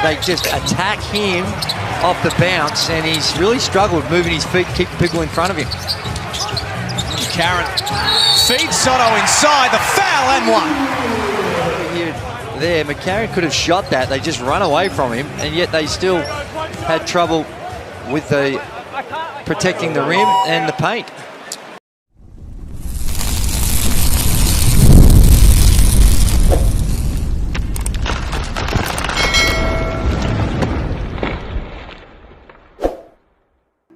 they just attack him off the bounce, and he's really struggled moving his feet, keeping people in front of him. Karen feeds Sotto inside, the foul and one. There, McCarron could have shot that. They just run away from him, and yet they still had trouble with the protecting the rim and the paint.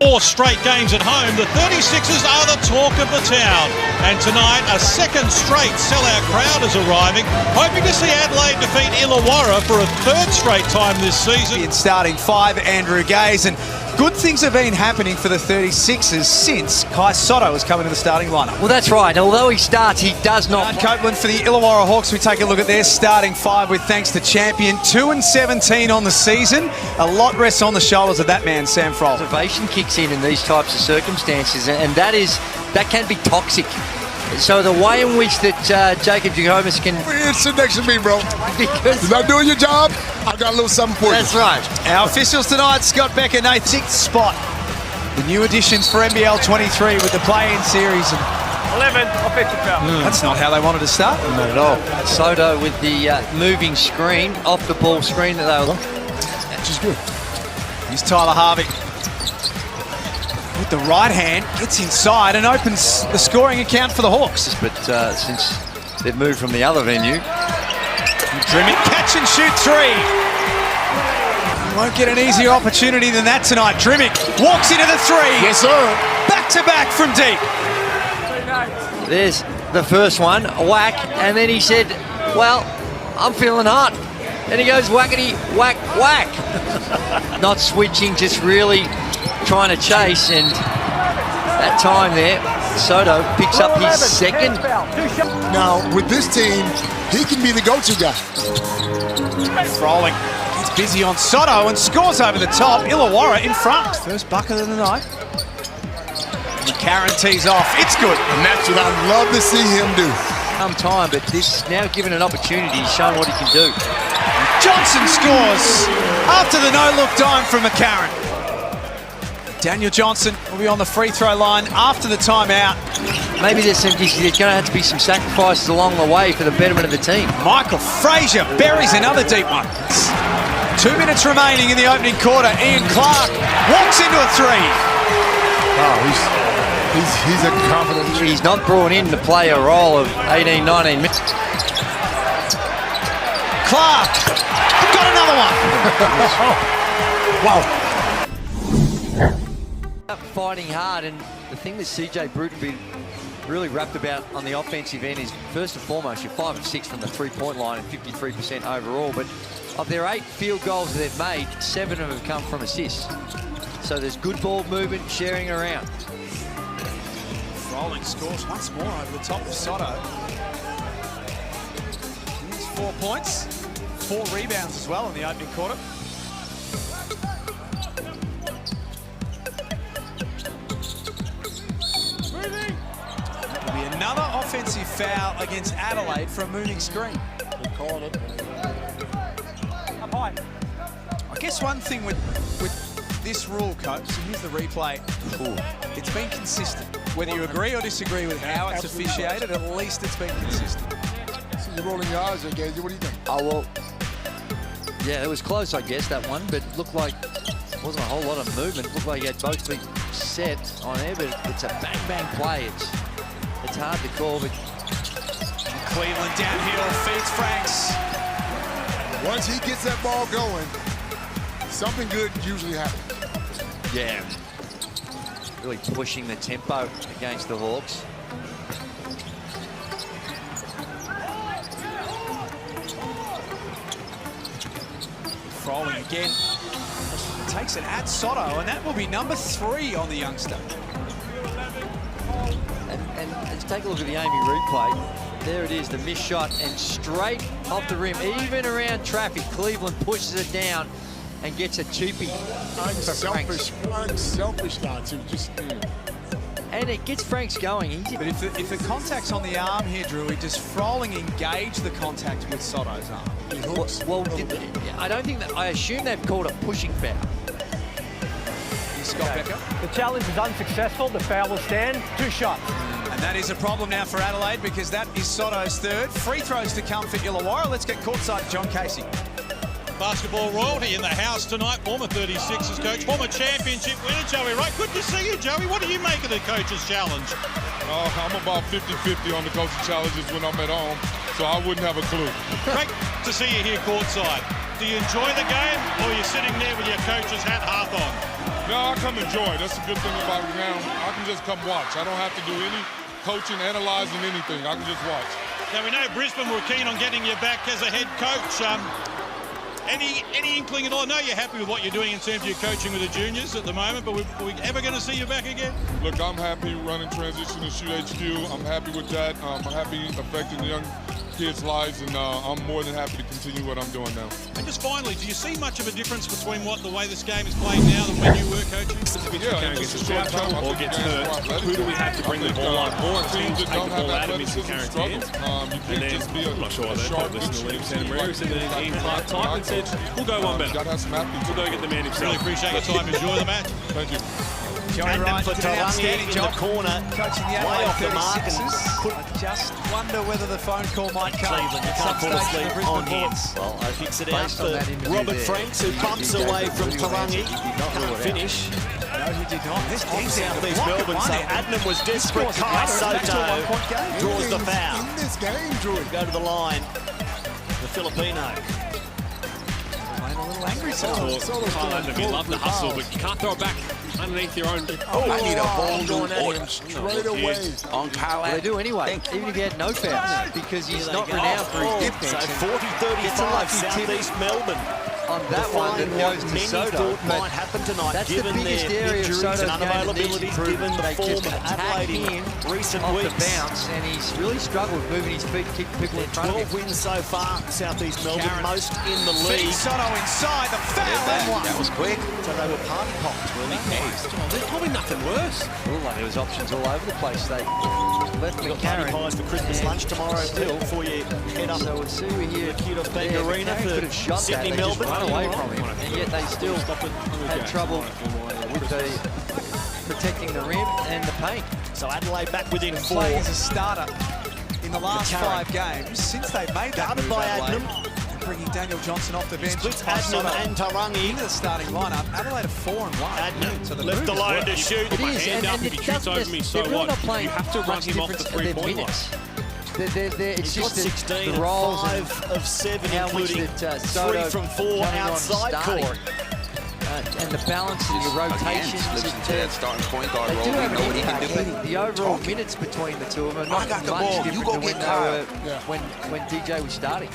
Four straight games at home, the 36ers are the talk of the town. And tonight, a second straight sellout crowd is arriving, hoping to see Adelaide defeat Illawarra for a third straight time this season. In starting five, Andrew Gaze, and good things have been happening for the 36ers since Kai Sotto has come into the starting lineup. Well, that's right. Although he starts, he does not. Copeland for the Illawarra Hawks. We take a look at their starting five with thanks to champion 2-17 on the season. A lot rests on the shoulders of that man, Sam Froll. Observation kicks in these types of circumstances, and that can be toxic. So the way in which that Jacob Jacobus can... Sit next to me, bro. Because you're not doing your job, I got a little something for you. That's right. Our officials tonight, Scott Becker, Nath, 6th spot. The new additions for NBL 23 with the play-in series. 11 offensive foul. That's not how they wanted to start. Not at all. Soto with the moving screen, off the ball screen that they were... Which is good. Here's Tyler Harvey. With the right hand, gets inside and opens the scoring account for the Hawks. But since they've moved from the other venue... Drimmick, catch and shoot three. Won't get an easier opportunity than that tonight. Drimmick walks into the three. Yes, sir. Back to back from deep. There's the first one, whack, and then he said, well, I'm feeling hot. And he goes whackety, whack, whack. Not switching, just really trying to chase, and that time there, Soto picks up his second. Now, with this team, he can be the go-to guy. Frolling gets busy on Soto and scores over the top. Illawarra in front. First bucket of the night. McCarron tees off. It's good. And that's what I'd love to see him do. Some time, but this now given an opportunity, he's shown what he can do. Johnson scores after the no-look dime from McCarron. Daniel Johnson will be on the free throw line after the timeout. Maybe there's going to have to be some sacrifices along the way for the betterment of the team. Michael Frazier buries another deep one. 2 minutes remaining in the opening quarter. Ian Clark walks into a three. Wow, he's a confident. He's not brought in to play a role of 18, 19 minutes. Clark got another one. Wow. Fighting hard, and the thing that CJ Bruton be really wrapped about on the offensive end is, first and foremost, you're 5 of 6 from the three-point line and 53% overall, but of their 8 field goals that they've made, 7 of them have come from assists. So there's good ball movement, sharing around. Rolling scores once more over the top of Sotto. He's 4 points, 4 rebounds as well in the opening quarter. There'll be another offensive foul against Adelaide for a moving screen. They called it. Up high. I guess one thing with this rule, Coach, and here's the replay. It's been consistent. Whether you agree or disagree with how it's officiated, at least it's been consistent. So you're rolling your eyes there, Gazy. What do you think? Oh, well, yeah, it was close, I guess, that one, but it looked like it wasn't a whole lot of movement. It looked like he had both feet set on there, but it's a bang-bang play. It's hard to call, but... Cleveland downhill, feeds Franks. Once he gets that ball going, something good usually happens. Yeah, really pushing the tempo against the Hawks. Frolling again. Takes it at Sotto, and that will be number 3 on the youngster. And let's take a look at the Amy replay. There it is, the missed shot, and straight off the rim, even around traffic, Cleveland pushes it down and gets a cheapie. Unselfish now, too. And it gets Franks going. But if the contact's on the arm here, Drew, does Frolling engage the contact with Sotto's arm? He hooks. Well, I don't think that. I assume they've called a pushing foul. Scott Becker. The challenge is unsuccessful. The foul will stand. 2 shots. And that is a problem now for Adelaide because that is Sotto's third. Free throws to come for Illawarra. Let's get courtside to John Casey. Basketball royalty in the house tonight. Former 36ers coach, former championship winner, Joey Wright. Good to see you, Joey. What do you make of the coach's challenge? I'm about 50-50 on the coaching challenges when I'm at home, so I wouldn't have a clue. Great to see you here courtside. Do you enjoy the game, or are you sitting there with your coach's hat half on? No, I come enjoy. That's a good thing about it now. I can just come watch. I don't have to do any coaching, analyzing anything. I can just watch. Now, we know Brisbane were keen on getting you back as a head coach. Any inkling at all? I know you're happy with what you're doing in terms of your coaching with the juniors at the moment, but are we ever going to see you back again? Look, I'm happy running transition and shoot HQ. I'm happy with that. I'm happy affecting the young kids' lives, and I'm more than happy to continue what I'm doing now. And just finally, do you see much of a difference between the way this game is played now than when you were coaching? Yeah, it's a short time or gets hurt. Who do we have to bring the ball up? More teams take the ball out of Mr. Carrick's hands. You can't just be I'm not sure they've listened to William Santa Maria, who said that Ian Clark type and said, we'll go one better. We'll go get the man himself. Really appreciate your time. Enjoy the match. Thank you. Joey Wright for did an outstanding Tarangi in job the corner, coaching the way off the mark. I just wonder whether the phone call might come. Cleveland, you at can't some fall stage asleep for Brisbane on him. Hawks. Well, I picks it out Based on for that interview Robert there, Franks, who bumps DJ away did from really well. Tarangi. He did not rule Can't it finish. No, he did not. This On team's South East Melbourne, so Adnam was desperate. Kai Sotto draws the foul. In this game, Drew. Go to the line. The Filipino. Playing a little angry You love the hustle, but you can't throw it back underneath your own. I need a hold on him straight away. On Well, they do anyway, even if he had no fouls, because he's not renowned for his defense. So 40-35 South East Melbourne. On that one that goes to many Sotto, thought might happen tonight, that's the given biggest their area of injuries Sotto's and game that needs unavailabilities, improvement. given the They form just of attack Adelaide him in recent off weeks. the bounce, and he's really struggled moving his feet, keeping people in front of 12 him. wins so far, South East Melbourne, most in the league. Feeds Sotto inside, the foul and one. That was quick. So they were party popped, weren't they? There's probably nothing worse. There was options all over the place. They left We've got party McCarron. pies for Christmas lunch tomorrow still before you head up So we'll see we here. Kudos Bank Arena McCarron for could have shot Sydney, that. They just Melbourne. run away from him, and yet they still had trouble with protecting the rim and the paint. So Adelaide back within 4. Playing as a starter in the last McCarron. 5 games since they made that Guarded move, by Adelaide, Adnam. bringing Daniel Johnson off the bench. Splits by Adnam Sotto and Tarangi. into the starting lineup. Adelaide are 4-1. Adnam So the left move is alone working. to shoot. It my is, hand and, up and if it he shoots doesn't over me, so they're really what? not playing You have to run much him off the difference in their three-point line. minutes. It's He's got just the 16 and roles and 5 of 7, how much including that 3 Sotto from 4 coming on outside starting. court. And the balance and your rotations. that starting point guard They role. do We have know an what he can impact, do. but the overall minutes between the two of them are not got the much ball. You different go than when get they Kyle. were when DJ was starting.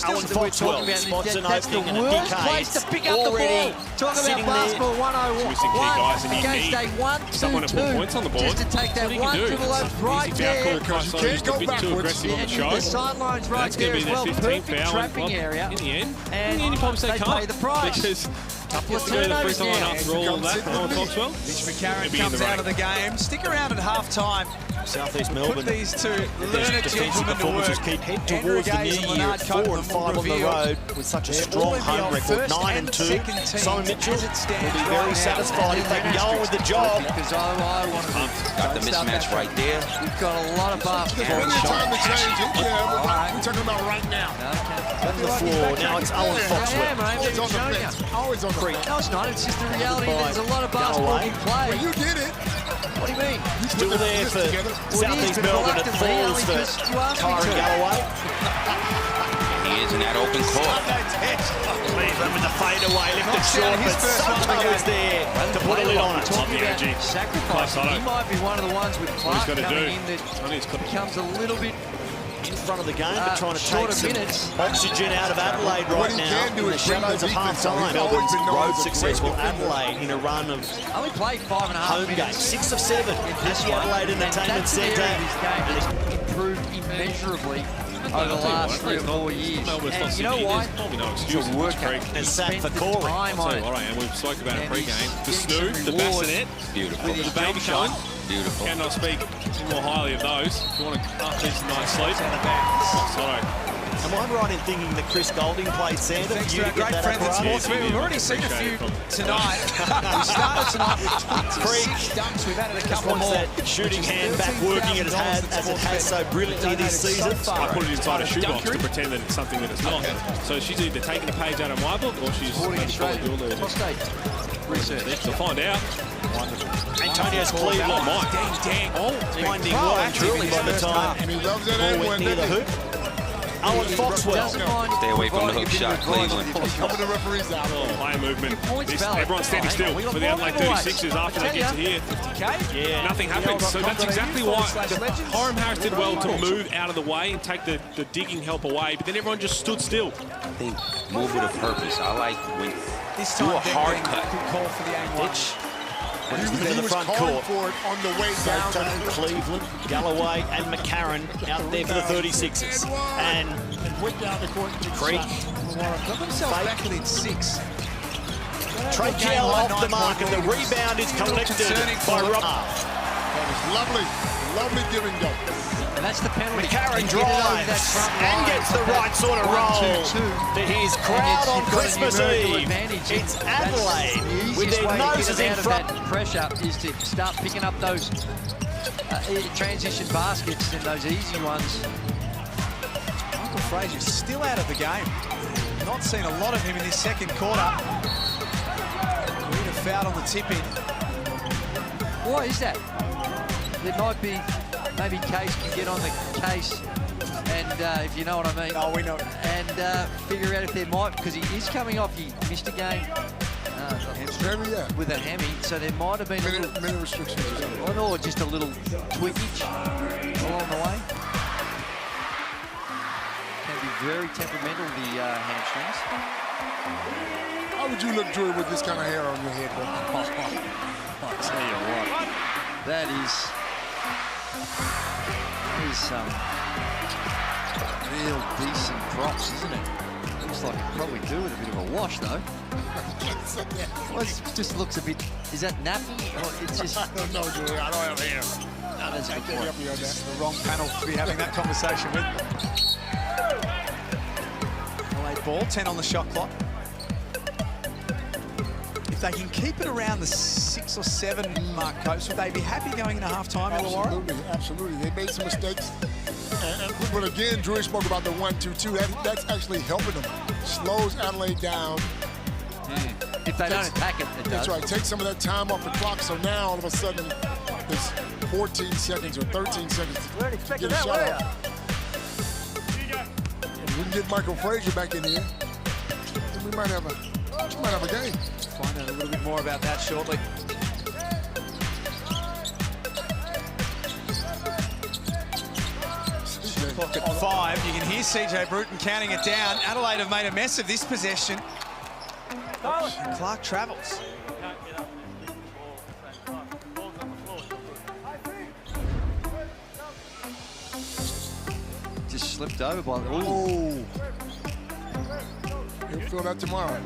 Alan Foxwell spots an That's the opening and a worst big place to ace. pick up the Already ball. Talk sitting about basketball Missing key guys, 101 and you against need a someone to put 1-2-2. points on the board. Just to take that That's what he one can do. dribble It's over right easy foul there. call. Because you Kyso's can't just a go bit too backwards. aggressive on the And show. the sidelines right That's going there to be as well. their 15th Perfect foul. trapping area. In the end, And any problems they they can't. pay the price. Because Couple of to go to the free turnovers throw line now. after all of that, Alan Foxwell. Mitch McCarron Maybe in comes the out rain. of the game. Stick around at half-time. South East Put Melbourne. these two Their learned defensive gentlemen to performances work. keep head Andrew towards the Gaze new and year. Leonard 4 and Copeland 5 will on the reveal road with such a they're strong all home in the record. first 9 and 2. second teams Simon Mitchell as it stands will be right very now. satisfied if they can go on with the job. Because I want to Got the mismatch right there. We've got a lot of basketball. Plenty of time to change it. Yeah, we're talking about right now. On the floor. Now it's Alan Foxwell. Always on the bench. Always on the bench. No, it's not. It's just the reality. By There's a lot of basketball Galloway. you play. Well, you did it. What do you mean? Still there for together. South East Melbourne. It falls for Kyron Galloway. He is in that open court. Cleveland with the fadeaway, lifted short, but first one of the Sotto was game. there to put a lid on it. Talking about energy. sacrificing. He might be one of the ones with Clark gotta coming do. in that I think it's becomes a little bit In front of the game, but trying to shorter take some minutes. oxygen out of Adelaide What right he now. can do In the is bring the shadows of defense half out. time, He's always Melbourne's been known road as a great successful defender. Adelaide in a run of only played 5.5 home games. minutes. 6 of 7 at This the one. Adelaide And Entertainment that's an area Centre. of his game that's improved immeasurably over the last 3 or 4 years. And you know why? Probably no It's excuse. a workout. And sat Spent for the Corey. time I'll on tell you it. what I am. We spoke about it And pre-game. The he's snood, getting the some reward bassinet, Beautiful. with his the baby jump shot. shine. Beautiful. Cannot speak more highly of those. If you want to decent night's sleep. Sorry. Hawks. Am I right in thinking that Chris Golding played Sander? Thanks for you to our to get great that friends at up? Sportsbet. We've already seen a few tonight. We started tonight with 26 dunks. We've added a couple Wants more. that shooting hand back working as it has so brilliantly this season. I put it inside a shoebox to pretend that it's something that it's not. So she's either taking a page out of my book or she's Prostate research. We'll find out. Antonio's Cleveland. Dang. Winding well and truly by the time And he loves that ball end went one, near the doesn't hoop. Owen Foxwell. Stay away from the hook shot, Cleveland. Helping the referees out. Higher movement. Points valid. Everyone's standing still for the Adelaide 36ers after they get to here. Okay. Nothing happens. So that's exactly why Hiram Harris did well to move out of the way and take the digging help away, but then everyone just stood still. I think move with a purpose. I like when This do time, a hard Denver, cut. good call for the aim pitch. He the was front calling court. for it on the way down. Sotto, Cleveland, Galloway and McCarron out there for the 36ers. And Went down the court. Creek, Got themselves back within 6. Trey Kell off the mark, and the rebound is collected by Rob. That was lovely. Lovely give and go. And that's the penalty. McCarron He get it over that drives front and line. gets the right sort of 1, roll 2, 2. to his crowd And on you've got a Christmas numerical Eve. advantage. It's That's Adelaide the easiest with their way to get noses it in out of front. that pressure is to start picking up those transition baskets and those easy ones. Michael Frazier still out of the game. Not seen a lot of him in this second quarter. Rita fouled on the tip-in. Why is that? There might be, maybe Case can get on the case and, if you know what I mean. Oh, we know. And figure out if there might, because he is coming off, he missed a game Hammy, yeah. with a hammy, so there might have been a little, Minute restrictions or something. or just a little tweakage along the way. Can be very temperamental, the hamstrings. How would you look, Drew, with this kind of hair on your head, bro? I'll tell you what, that is some real decent props, isn't it? Looks like it probably do with a bit of a wash, though. Well, it just looks a bit. Is that nappy? Or it's just. I don't know, Drew. I don't have hair. No, that's a good point. Help you on that. The wrong panel to be having that conversation with. Adelaide ball, 10 on the shot clock. If they can keep it around the 6 or 7 mark, Coach, would they be happy going into half-time, Illawarra? Absolutely, absolutely. They made some mistakes. But again, Drew spoke about the 1-2-2. That's actually helping them. Slows Adelaide down. If they don't attack it, it does. That's right. Take some of that time off the clock. So now, all of a sudden, there's 14 seconds or 13 seconds to get a shot off. If we can get Michael Frazier back in here, then we might have a game. Find out a little bit more about that shortly. Clock at 5. You can hear CJ Bruton counting it down. Adelaide have made a mess of this possession. Clark travels. Just slipped over by the. Ooh. Oh. He'll feel that tomorrow.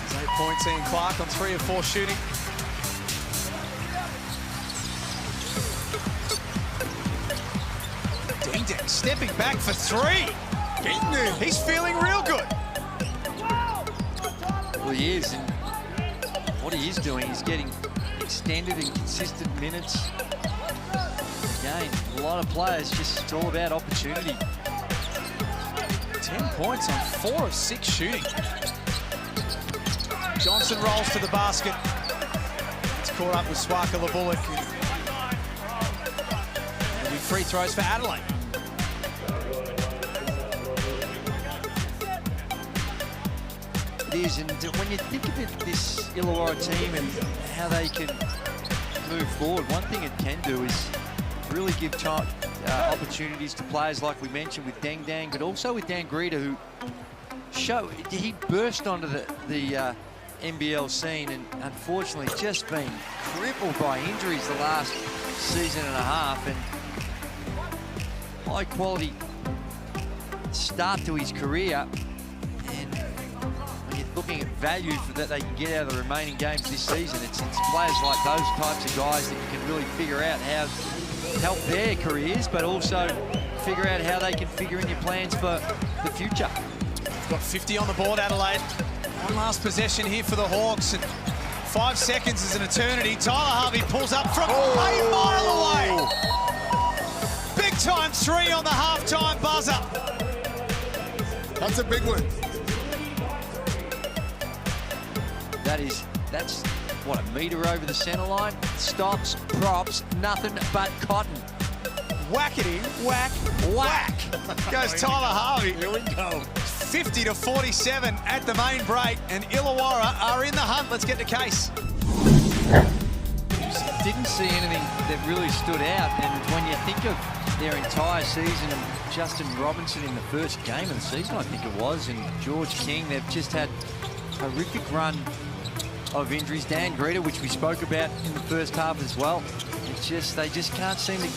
There's 8 points Ian Clark on 3 of 4 shooting. Ding Dang stepping back for 3. Getting there. He's feeling real good. Well, he is, and what he is doing is getting extended and consistent minutes. Again, a lot of players, just it's all about opportunity. 10 points on 4 of 6 shooting. Johnson rolls to the basket. It's caught up with Swaka Labulik. It'll be free throws for Adelaide. It is, and when you think of this Illawarra team and how they can move forward, one thing it can do is really give opportunities to players like we mentioned with Deng Dang, but also with Dan Greta, who he burst onto the NBL scene and unfortunately just been crippled by injuries the last season and a half, and high quality start to his career. And when you're looking at value that they can get out of the remaining games this season, it's players like those types of guys that you can really figure out how help their careers, but also figure out how they can figure in your plans for the future. Got 50 on the board, Adelaide. One last possession here for the Hawks. And 5 seconds is an eternity. Tyler Harvey pulls up from a mile away. Big time 3 on the halftime buzzer. That's a big one. That's what, a metre over the centre line? Stops, props, nothing but cotton. Whackety, whack, whack. Goes Tyler Harvey. Here we go. 50 to 47 at the main break, and Illawarra are in the hunt. Let's get to case. Didn't see anything that really stood out, and when you think of their entire season, Justin Robinson in the first game of the season, I think it was, and George King, they've just had a horrific run of injuries. Dan Greta, which we spoke about in the first half as well. It's just, they just can't seem to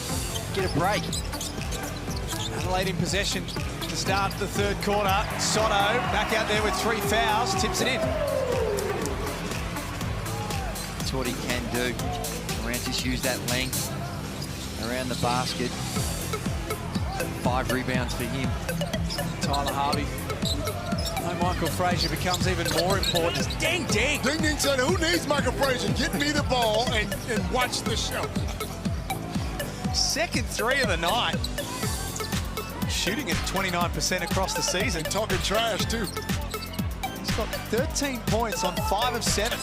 get a break. Adelaide in possession to start the third quarter. Sotto back out there with 3 fouls, tips it in. That's what he can do. Durant just used that length around the basket. 5 rebounds for him. Tyler Harvey. Oh, Michael Frazier becomes even more important. Ding, ding. Ding, ding said, who needs Michael Frazier? Get me the ball and watch the show. Second 3 of the night. Shooting at 29% across the season. Talking trash, too. He's got 13 points on 5 of 7.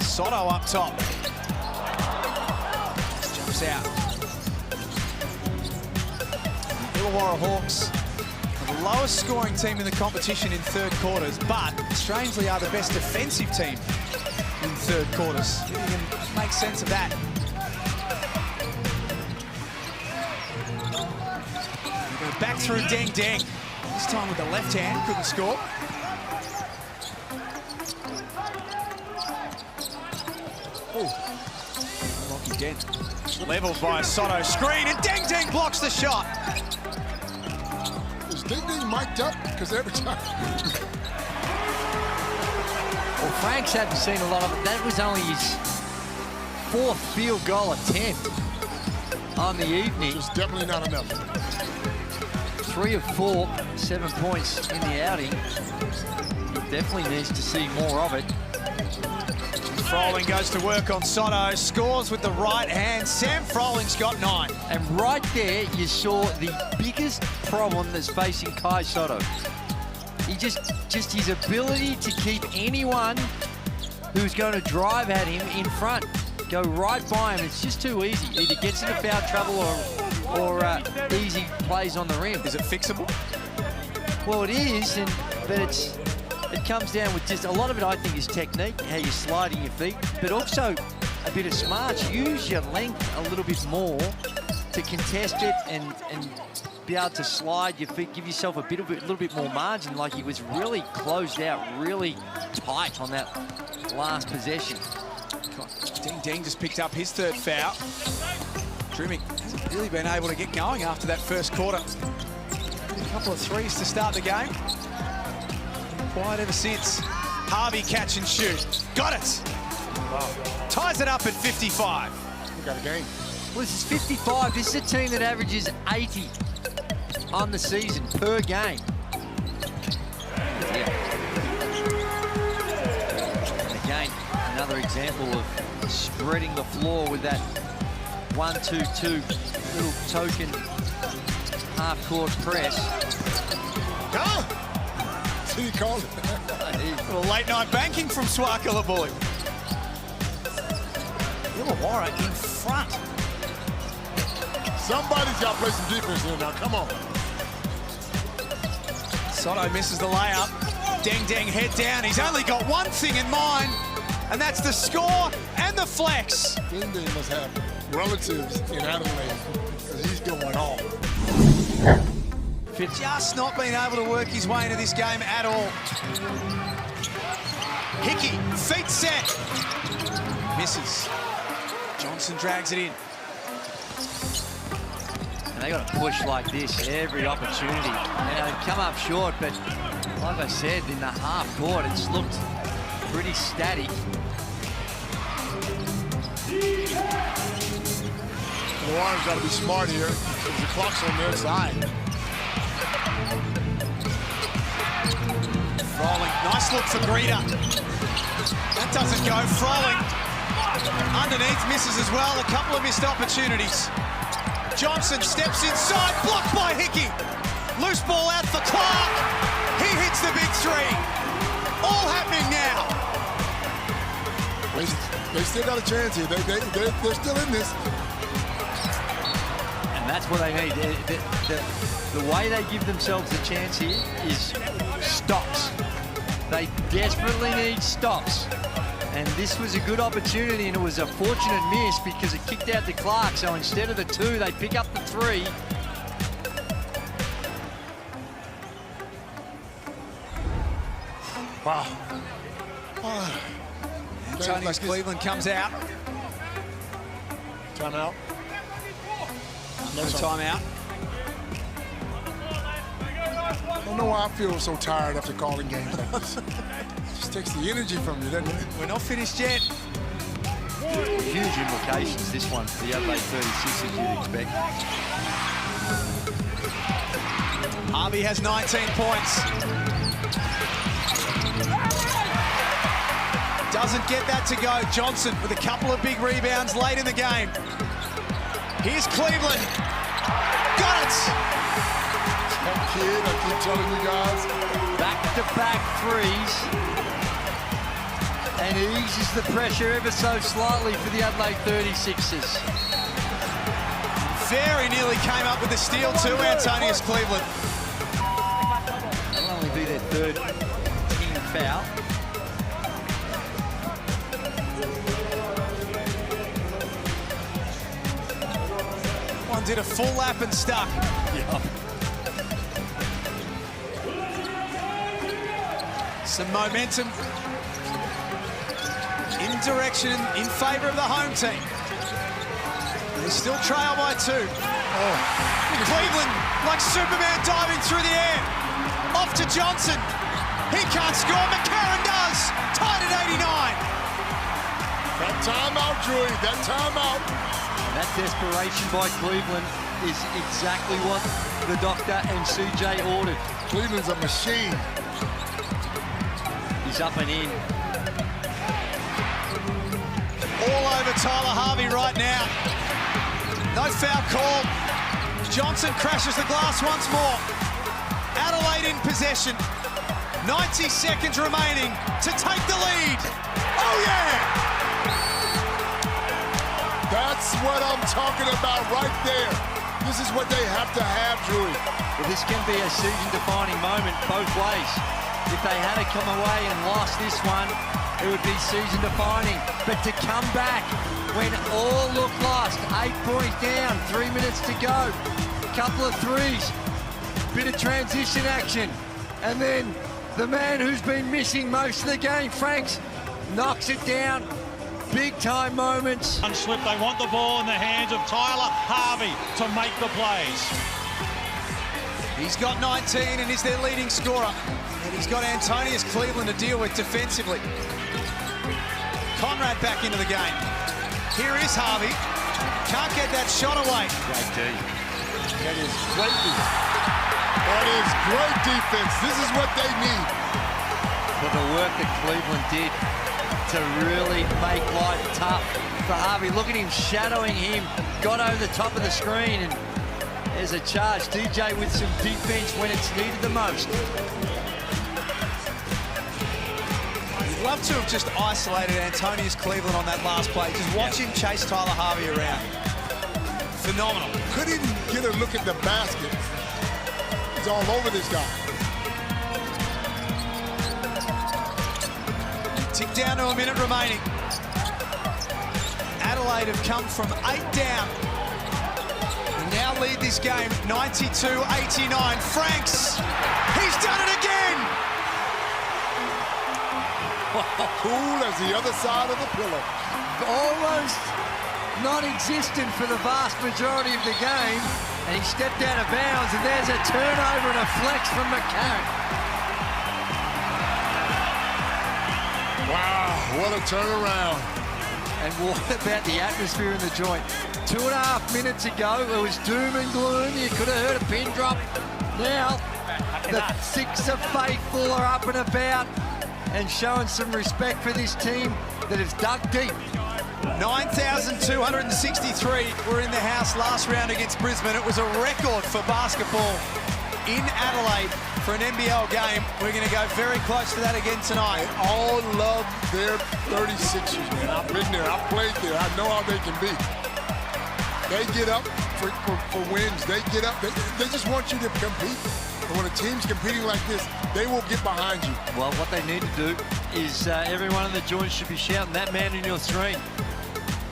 Sotto up top. Jumps out. The Illawarra Hawks are the lowest scoring team in the competition in third quarters, but strangely are the best defensive team in third quarters. You can make sense of that. We go back through Deng Deng. This time with the left hand, couldn't score. Rocky Dent. Leveled by Sotto. Screen, and Deng Deng blocks the shot. Is Deng Deng mic'd up? Because every time... Well, Franks hadn't seen a lot of it. That was only his 4th field goal attempt on the evening. It's definitely not enough. 3 of 4, 7 points in the outing. He definitely needs to see more of it. Froling goes to work on Sotto, scores with the right hand. Sam Froling's got 9. And right there, you saw the biggest problem that's facing Kai Sotto. He just his ability to keep anyone who's going to drive at him in front, go right by him. It's just too easy. Either gets into foul trouble or easy plays on the rim. Is it fixable? Well, it is, but it comes down with just a lot of it. I think is technique, how you're sliding your feet, but also a bit of smarts. Use your length a little bit more to contest it and be able to slide your feet, give yourself a little bit more margin. Like he was really closed out, really tight on that last possession. Deng Deng just picked up his 3rd foul. Drimmick hasn't really been able to get going after that first quarter. A couple of 3s to start the game. Quiet ever since. Harvey catch and shoot. Got it. Wow. Ties it up at 55. We got a game. Well, this is 55. This is a team that averages 80 on the season per game. Yeah. And again, another example of spreading the floor with that 1-2-2 little token half-court press. See, you called it. A little late-night banking from Swakala boy. Illawarra in front. Somebody's got to play some defense here now. Come on. Sotto misses the layup. Deng Deng head down. He's only got one thing in mind, and that's the score and the flex. Deng Deng must have relatives in Adelaide because he's going on. Just not been able to work his way into this game at all. Hickey, feet set. Misses. Johnson drags it in. And they got to push like this every opportunity. Now they've come up short, but like I said, in the half court, it's looked pretty static. Illawarra's got to be smart here because the clock's on their side. Froling, nice look for Greeter. That doesn't go. Froling underneath, misses as well. A couple of missed opportunities. Johnson steps inside, blocked by Hickey. Loose ball out for Clark. He hits the big three. All happening now. They still got a chance here. They're still in this. And that's what they need. The way they give themselves a chance here is stops. They desperately need stops. And this was a good opportunity, and it was a fortunate miss because it kicked out to Clark. So instead of the 2, they pick up the 3. Wow. Antonius Cleveland comes out. Timeout. No timeout. I don't know why I feel so tired after calling games like this. Just takes the energy from you, doesn't it? We're not finished yet. Huge implications, this one, for the Adelaide 36, as you'd expect. Harvey has 19 points. Doesn't get that to go. Johnson with a couple of big rebounds late in the game. Here's Cleveland. Got it! That kid, I keep telling you guys. Back-to-back 3s. And eases the pressure ever so slightly for the Adelaide 36ers. Very nearly came up with the steal too, Antonius Cleveland. That'll only be their 3rd team foul. One did a full lap and stuck. Yeah. Some momentum in direction, in favour of the home team. They still trail by 2. Cleveland, like Superman, diving through the air. Off to Johnson. He can't score. McCarron does. Tied at 89. That timeout, Drewy. That timeout. That desperation by Cleveland is exactly what the doctor and CJ ordered. Cleveland's a machine. He's up and in. All over Tyler Harvey right now. No foul call. Johnson crashes the glass once more. Adelaide in possession. 90 seconds remaining to take the lead. Oh, yeah! That's what I'm talking about right there. This is what they have to have, Drewy. Well, this can be a season-defining moment both ways. If they had to come away and lost this one, it would be season-defining. But to come back when all look lost, 8 points down, 3 minutes to go, a couple of 3s, bit of transition action, and then the man who's been missing most of the game, Franks, knocks it down. Big-time moments. Unslip, they want the ball in the hands of Tyler Harvey to make the plays. He's got 19 and is their leading scorer. And he's got Antonius Cleveland to deal with defensively. Conrad back into the game. Here is Harvey. Can't get that shot away. Great D. That is great defense. That is great defense. This is what they need. For the work that Cleveland did to really make life tough for Harvey. Look at him shadowing him. Got over the top of the screen, and there's a charge. DJ with some defense when it's needed the most. You'd love to have just isolated Antonius Cleveland on that last play. Just watch him chase Tyler Harvey around. Phenomenal. Couldn't even get a look at the basket. He's all over this guy. Tick down to a minute remaining. Adelaide have come from 8 down. And now lead this game 92-89. Franks, he's done it again. Cool as the other side of the pillow. Almost non-existent for the vast majority of the game. And he stepped out of bounds, and there's a turnover and a flex from McCarron. Wow, what a turnaround. And what about the atmosphere in the joint? 2.5 minutes ago, it was doom and gloom. You could have heard a pin drop. Now, the six of faithful are up and about and showing some respect for this team that has dug deep. 9,263 were in the house last round against Brisbane. It was a record for basketball in Adelaide for an NBL game. We're going to go very close to that again tonight. They all love their 36ers, man. I've been there. I've played there. I know how they can be. They get up for wins. They get up. They just want you to compete. And when a team's competing like this, they will get behind you. Well, what they need to do is everyone in the joint should be shouting, that man in your screen.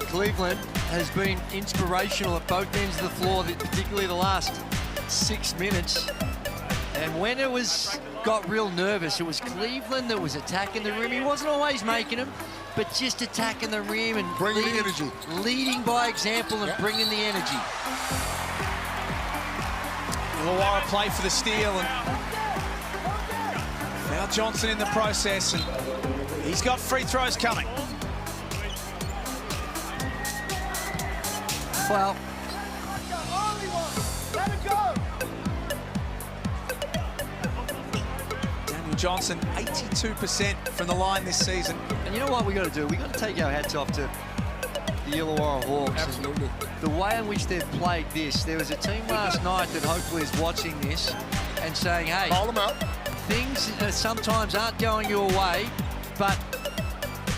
Cleveland has been inspirational at both ends of the floor, particularly the last 6 minutes. And when it got real nervous, it was Cleveland that was attacking the rim. He wasn't always making them, but just attacking the rim and bringing the energy. Leading by example and bringing the energy. Illawarra play for the steal, and now Johnson in the process, and he's got free throws coming. Well, Daniel Johnson, 82% from the line this season. And you know what we got to do? We got to take our hats off to the Illawarra Hawks. Absolutely. The way in which they've played this. There was a team last night that hopefully is watching this and saying, hey, call them out. Things sometimes aren't going your way, but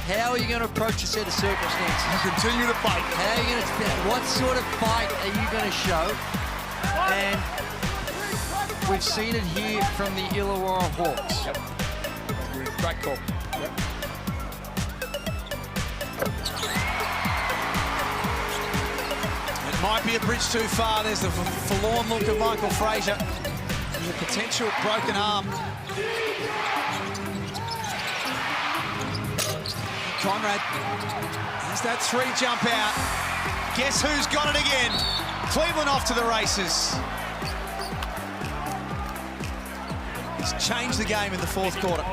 how are you going to approach a set of circumstances? You continue to fight. How are you going to, what sort of fight are you going to show? And we've seen it here from the Illawarra Hawks. Yep. Great call. Yep. It might be a bridge too far. There's the forlorn look of Michael Frazier. And the potential broken arm. Conrad has that three jump out. Guess who's got it again? Cleveland off to the races. He's changed the game in the fourth quarter.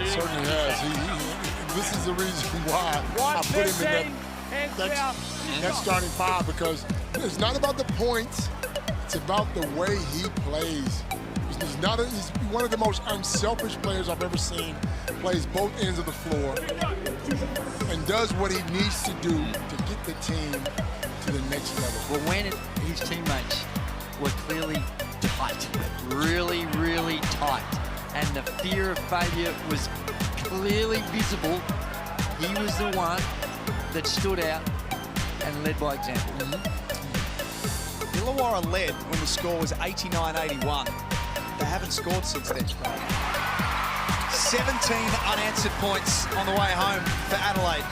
Certainly has. This is the reason why I put him in that starting five, because it's not about the points. It's about the way he plays. He's one of the most unselfish players I've ever seen. Plays both ends of the floor and does what he needs to do to get the team to the next level. Well, when his teammates were clearly tight, really, really tight, and the fear of failure was clearly visible, he was the one that stood out and led by example. Illawarra led when the score was 89-81. They haven't scored since then. 17 unanswered points on the way home for Adelaide.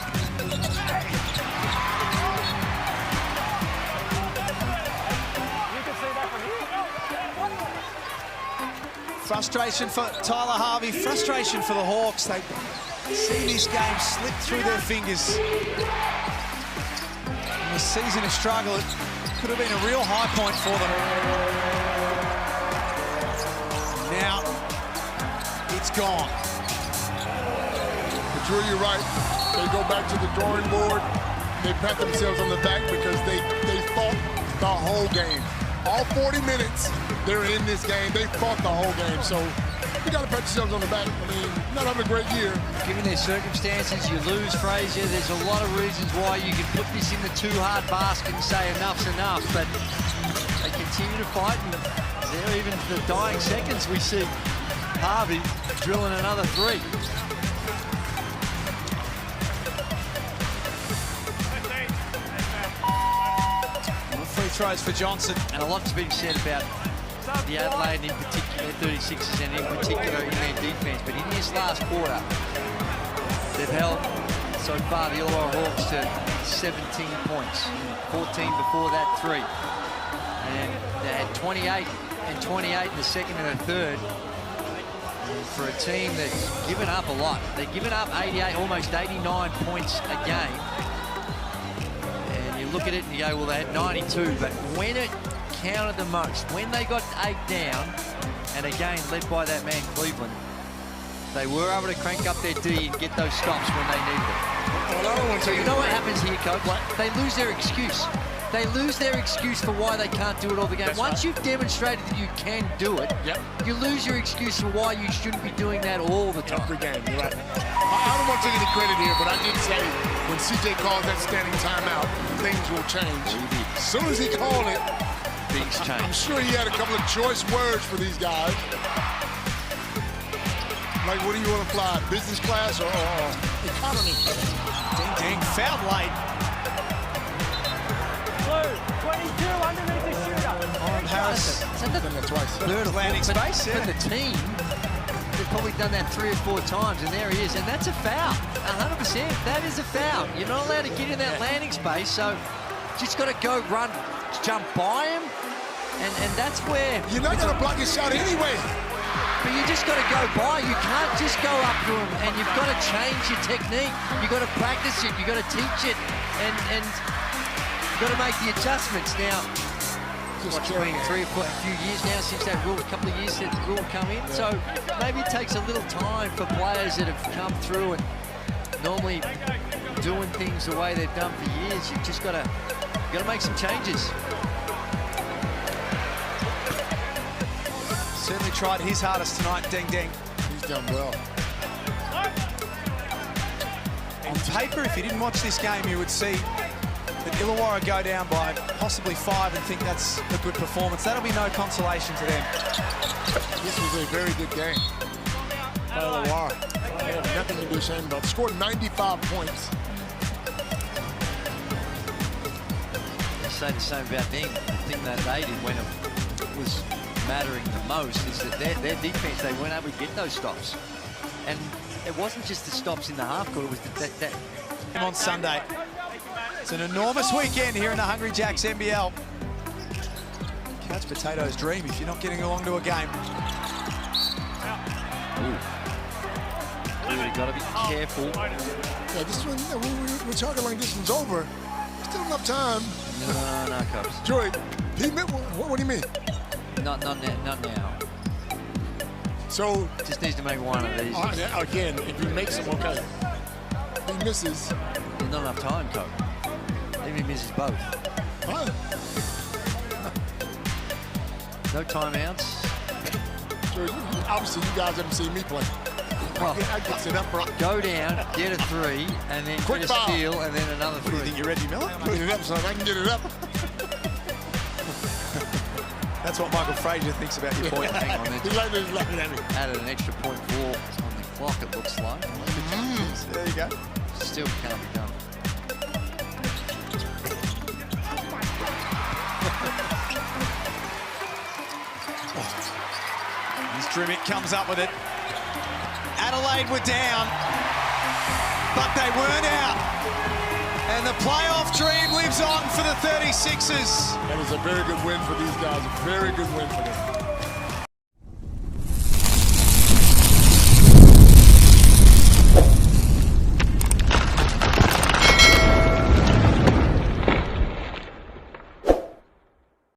Frustration for Tyler Harvey, frustration for the Hawks. They've seen this game slip through their fingers. In a season of struggle, it could have been a real high point for them. Now, it's gone. But Drew, you're right. They go back to the drawing board. They pat themselves on the back because they fought the whole game. All 40 minutes, they're in this game. They fought the whole game. So you got to pat yourselves on the back. I mean, not having a great year. Given their circumstances, you lose Frazier. There's a lot of reasons why you can put this in the too hard basket and say enough's enough. But they continue to fight, and there, even for the dying seconds, we see Harvey drilling another three. Free throws for Johnson. And a lot's been said about the Adelaide in particular, 36ers, and in particular in their defense. But in this last quarter, they've held so far the Illawarra Hawks to 17 points, 14 before that three. And they had 28 and 28 in the second and the third. For a team that's given up a lot. They've given up 88, almost 89 points a game. And you look at it and you go, well, they had 92, but when it counted the most, when they got 8 down, and again led by that man Cleveland, They were able to crank up their D and get those stops when they needed it. So you know what happens here, Coach? They lose their excuse. They lose their excuse for why they can't do it all the game. Once you've demonstrated that you can do it, you lose your excuse for why you shouldn't be doing that all the time. Every game, you're right. I don't want to take any credit here, but I did say when CJ calls that standing timeout, things will change. As soon as he called it, things change. I'm sure he had a couple of choice words for these guys. Like, what do you want to fly? Business class or economy? Ding, ding, foul late. 22 underneath the shooter. Oren Harris. Done that twice. Third landing space, For the team, they've probably done that 3 or 4 times, and there he is. And that's a foul. 100%. That is a foul. You're not allowed to get in that landing space, so just got to go run, jump by him, and that's where... You're not going to block his shot anyway. But you just got to go by. You can't just go up to him, and you've got to change your technique. You've got to practice it. You've got to teach it, and you've got to make the adjustments. Now, it's been a few years now since that rule, a couple of years since the rule come in. So maybe it takes a little time for players that have come through and normally doing things the way they've done for years. You've just got to make some changes. Certainly tried his hardest tonight, Ding Ding. He's done well. On paper, if you didn't watch this game, you would see that Illawarra go down by possibly 5 and think that's a good performance. That'll be no consolation to them. This was a very good game by Illawarra. They have nothing to be ashamed about. Scored 95 points. I say the same about them. The thing that they did when it was mattering the most is that their defense, they weren't able to get those stops. And it wasn't just the stops in the half court, it was that on Sunday. It's an enormous weekend here in the Hungry Jacks NBL. Couch potato's dream if you're not getting along to a game. Really got to be careful. Yeah, this one, we're talking like this one's over. Still enough time. No, Coach. Joey, what do you mean? Not now. So just needs to make one of these. Again, if he makes them, okay. If he misses. There's not enough time, Coach. Even if he misses both. Huh? No timeouts. Joey, obviously, you guys haven't seen me play. Well, I can sit up front. Go down, get a 3, and then Quick get a steal, and then another 3. What do you think, you're Reggie Miller? Put it up so I can get it up. That's what Michael Frazier thinks about your point. Hang on, He's laughing at me. Added an extra 0.4 on the clock, it looks like. There you go. Still can't be done. His Drimmick comes up with it. Adelaide were down, but they weren't out. And the playoff dream lives on for the 36ers. That was a very good win for these guys. A very good win for them.